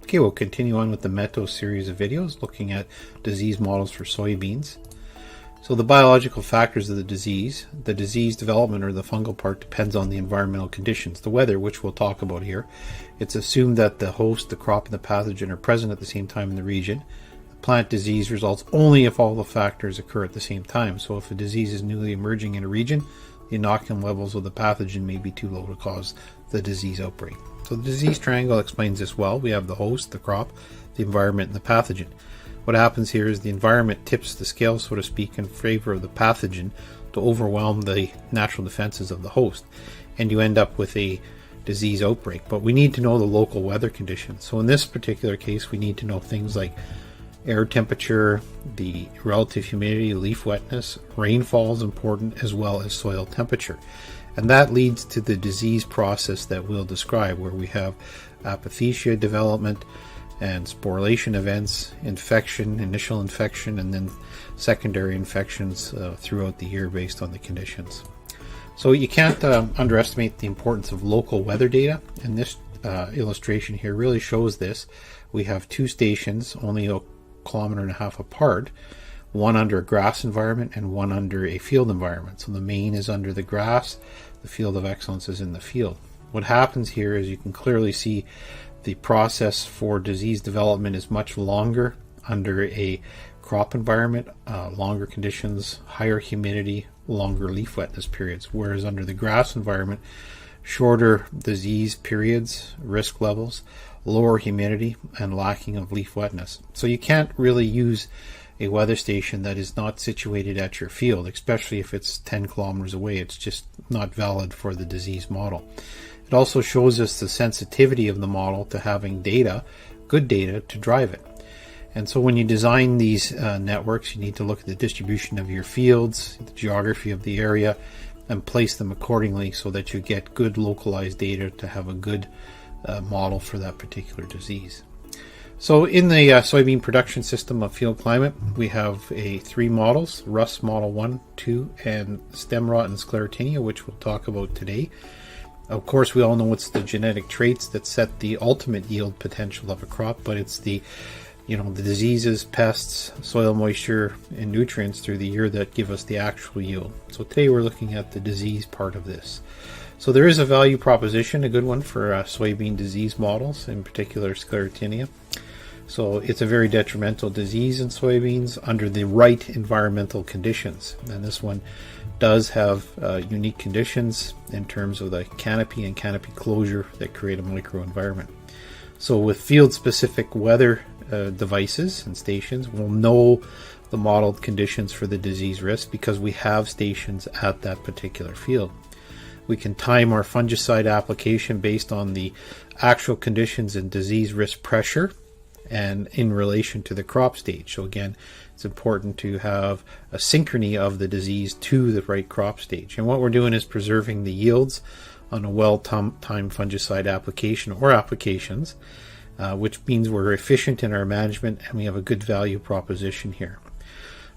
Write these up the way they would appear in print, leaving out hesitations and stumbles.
Okay, we'll continue on with the Meadow series of videos looking at disease models for soybeans. So the biological factors of the disease development or the fungal part depends on the environmental conditions, the weather, which we'll talk about here. It's assumed that the host, the crop, and the pathogen are present at the same time in the region. The plant disease results only if all the factors occur at the same time. So if a disease is newly emerging in a region, the inoculum levels of the pathogen may be too low to cause the disease outbreak. So the disease triangle explains this well. We have the host, the crop, the environment, and the pathogen. What happens here is the environment tips the scale, so to speak, in favor of the pathogen to overwhelm the natural defenses of the host, and you end up with a disease outbreak. But we need to know the local weather conditions. So in this particular case, we need to know things like air temperature, the relative humidity, leaf wetness, rainfall is important, as well as soil temperature. And that leads to the disease process that we'll describe, where we have apothecia development and sporulation events, infection, initial infection, and then secondary infections throughout the year based on the conditions. So you can't underestimate the importance of local weather data, and this illustration here really shows this. We have two stations only 1.5 kilometers apart, one under a grass environment and one under a field environment. So the main is under the grass, the field of excellence is in the field. What happens here is you can clearly see the process for disease development is much longer under a crop environment, longer conditions, higher humidity, longer leaf wetness periods, whereas under the grass environment, shorter disease periods, risk levels, lower humidity, and lacking of leaf wetness. So you can't really use a weather station that is not situated at your field, especially if it's 10 kilometers away. It's just not valid for the disease model. It also shows us the sensitivity of the model to having data, good data, to drive it. And so when you design these networks, you need to look at the distribution of your fields, the geography of the area, and place them accordingly so that you get good localized data to have a good model for that particular disease. So in the soybean production system of FieldClimate, we have 3 models, rust model 1, 2, and stem rot and sclerotinia, which we'll talk about today. Of course, we all know it's the genetic traits that set the ultimate yield potential of a crop, but it's the diseases, pests, soil moisture, and nutrients through the year that give us the actual yield. So today we're looking at the disease part of this. So there is a value proposition, a good one for soybean disease models, in particular sclerotinia. So it's a very detrimental disease in soybeans under the right environmental conditions. And this one does have unique conditions in terms of the canopy and canopy closure that create a microenvironment. So with field-specific weather devices and stations, we'll know the modeled conditions for the disease risk because we have stations at that particular field. We can time our fungicide application based on the actual conditions and disease risk pressure and in relation to the crop stage. So again, it's important to have a synchrony of the disease to the right crop stage. And what we're doing is preserving the yields on a well-timed fungicide application or applications, which means we're efficient in our management and we have a good value proposition here.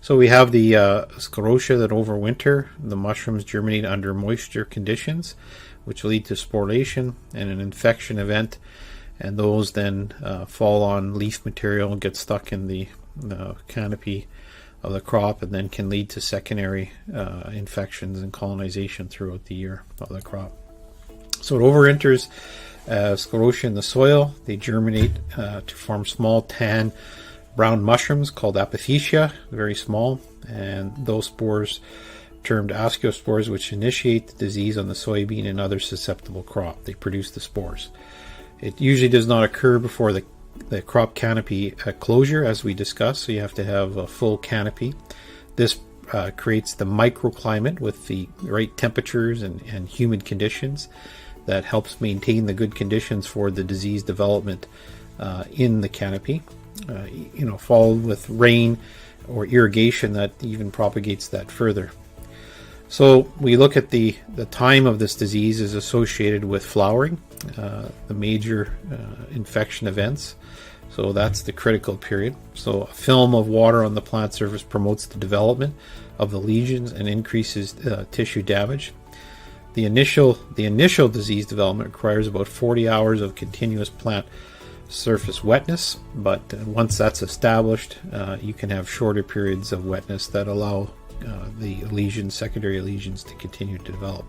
So we have the sclerotia that overwinter. The mushrooms germinate under moisture conditions, which lead to sporulation and an infection event. And those then fall on leaf material and get stuck in the canopy of the crop and then can lead to secondary infections and colonization throughout the year of the crop. So it overwinters sclerotia in the soil. They germinate to form small tan brown mushrooms called apothecia, very small, and those spores termed ascospores, which initiate the disease on the soybean and other susceptible crop. They produce the spores. It usually does not occur before the crop canopy closure, as we discussed, so you have to have a full canopy. This creates the microclimate with the right temperatures and humid conditions that helps maintain the good conditions for the disease development in the canopy. Followed with rain or irrigation that even propagates that further. So we look at the time of this disease is associated with flowering, the major infection events. So that's the critical period. So a film of water on the plant surface promotes the development of the lesions and increases tissue damage. The initial disease development requires about 40 hours of continuous plant surface wetness, but once that's established, you can have shorter periods of wetness that allow the lesions, secondary lesions, to continue to develop.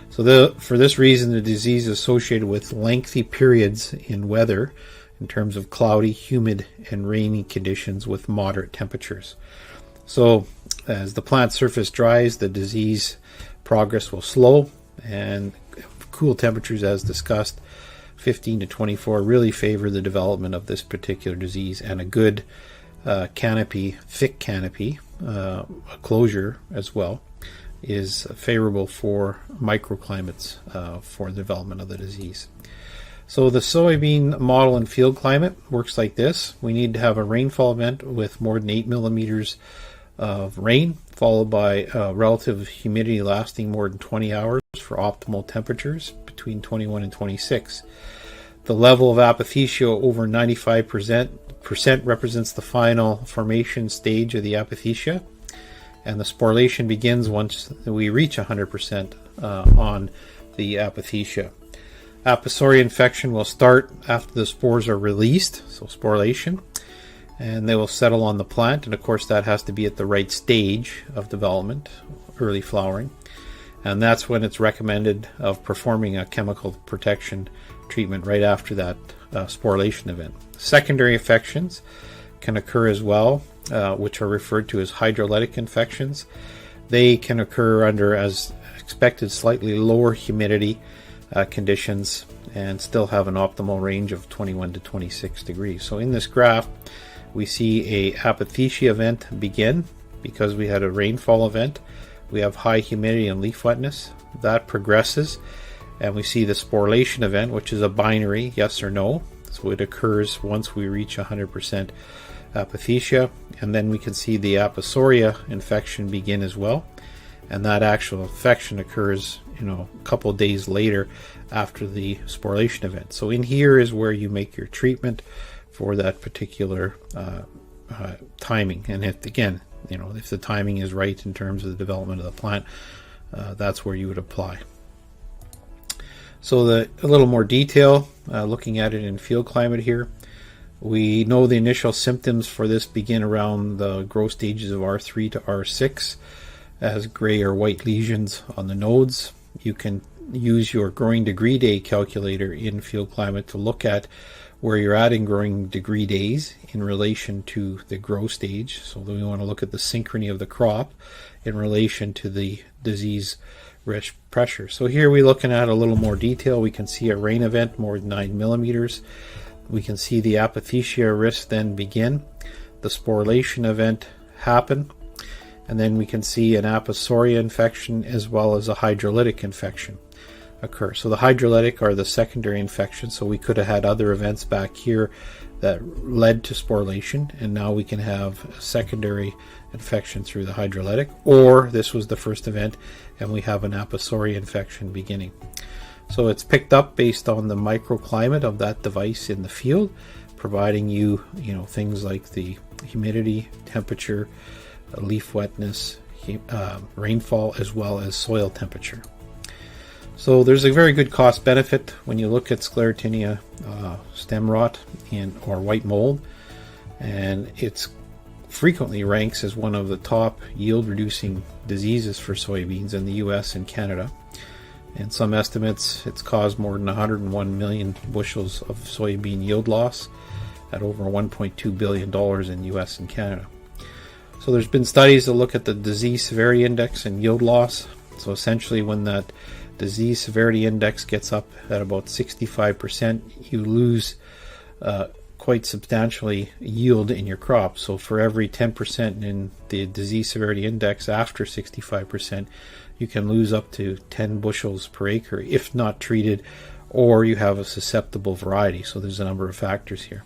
So for this reason, the disease is associated with lengthy periods in weather in terms of cloudy, humid, and rainy conditions with moderate temperatures. So as the plant surface dries, the disease progress will slow, and cool temperatures, as discussed, 15 to 24, really favor the development of this particular disease, and a good canopy, thick canopy, a closure as well, is favorable for microclimates for the development of the disease. So the soybean model in field climate works like this. We need to have a rainfall event with more than 8 millimeters of rain, followed by relative humidity lasting more than 20 hours for optimal temperatures between 21 and 26. The level of apothecia over 95% represents the final formation stage of the apothecia, and the sporulation begins once we reach 100% on the apothecia. Aposoria infection will start after the spores are released, so sporulation, and they will settle on the plant, and of course that has to be at the right stage of development, early flowering, and that's when it's recommended of performing a chemical protection treatment right after that sporulation event. Secondary infections can occur as well, which are referred to as hydrolytic infections. They can occur under, as expected, slightly lower humidity conditions and still have an optimal range of 21 to 26 degrees. So in this graph, we see a apothecia event begin because we had a rainfall event. We have high humidity and leaf wetness. That progresses, and we see the sporulation event, which is a binary yes or no. So it occurs once we reach 100% apothecia, and then we can see the aposoria infection begin as well, and that actual infection occurs a couple of days later after the sporulation event. So in here is where you make your treatment for that particular timing, and if the timing is right in terms of the development of the plant, that's where you would apply. So a little more detail, looking at it in field climate here. We know the initial symptoms for this begin around the growth stages of R3 to R6 as gray or white lesions on the nodes. You can use your growing degree day calculator in field climate to look at where you're at in growing degree days in relation to the growth stage. So we want to look at the synchrony of the crop in relation to the disease risk pressure. So here we're looking at a little more detail. We can see a rain event more than 9 millimeters. We can see the apothecia risk then begin, the sporulation event happen, and then we can see an aposoria infection as well as a hydrolytic infection occur. So the hydrolytic are the secondary infections, so we could have had other events back here that led to sporulation, and now we can have a secondary infection through the hydrolytic, or this was the first event and we have an aposoria infection beginning. So it's picked up based on the microclimate of that device in the field, providing you things like the humidity, temperature, leaf wetness, rainfall, as well as soil temperature. So there's a very good cost benefit when you look at Sclerotinia stem rot or white mold, and it's frequently ranks as one of the top yield reducing diseases for soybeans in the US and Canada. In some estimates, it's caused more than 101 million bushels of soybean yield loss at over $1.2 billion in US and Canada. So there's been studies that look at the disease severity index and yield loss. So essentially when that disease severity index gets up at about 65%, you lose quite substantially yield in your crop. So for every 10% in the disease severity index after 65%, you can lose up to 10 bushels per acre if not treated, or you have a susceptible variety. So there's a number of factors here.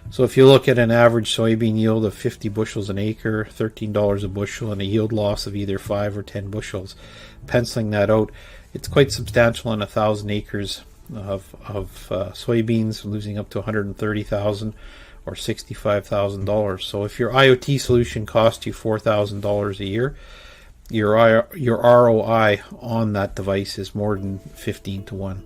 So if you look at an average soybean yield of 50 bushels an acre, $13 a bushel, and a yield loss of either 5 or 10 bushels, penciling that out, it's quite substantial on 1,000 acres of soybeans, losing up to $130,000 or $65,000. So if your IoT solution costs you $4,000 a year, your ROI on that device is more than 15 to 1.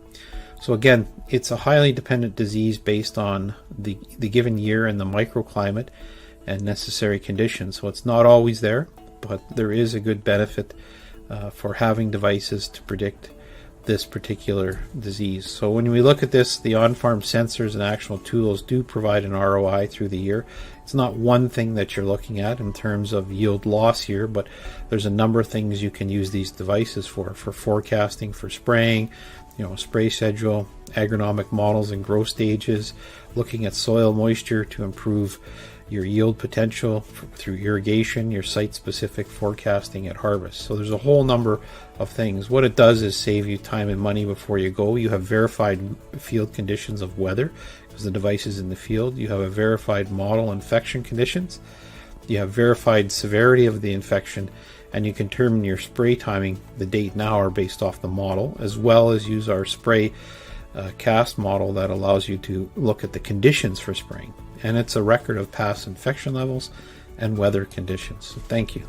So again, it's a highly dependent disease based on the given year and the microclimate and necessary conditions. So it's not always there, but there is a good benefit for having devices to predict this particular disease. So when we look at this, the on-farm sensors and actual tools do provide an ROI through the year. It's not one thing that you're looking at in terms of yield loss here, but there's a number of things you can use these devices for forecasting, for spraying, spray schedule, agronomic models and growth stages, looking at soil moisture to improve your yield potential through irrigation, your site-specific forecasting at harvest. So there's a whole number of things. What it does is save you time and money before you go. You have verified field conditions of weather because the device is in the field. You have a verified model infection conditions. You have verified severity of the infection, and you can determine your spray timing, the date and hour, based off the model, as well as use our spray cast model that allows you to look at the conditions for spraying. And it's a record of past infection levels and weather conditions. So thank you.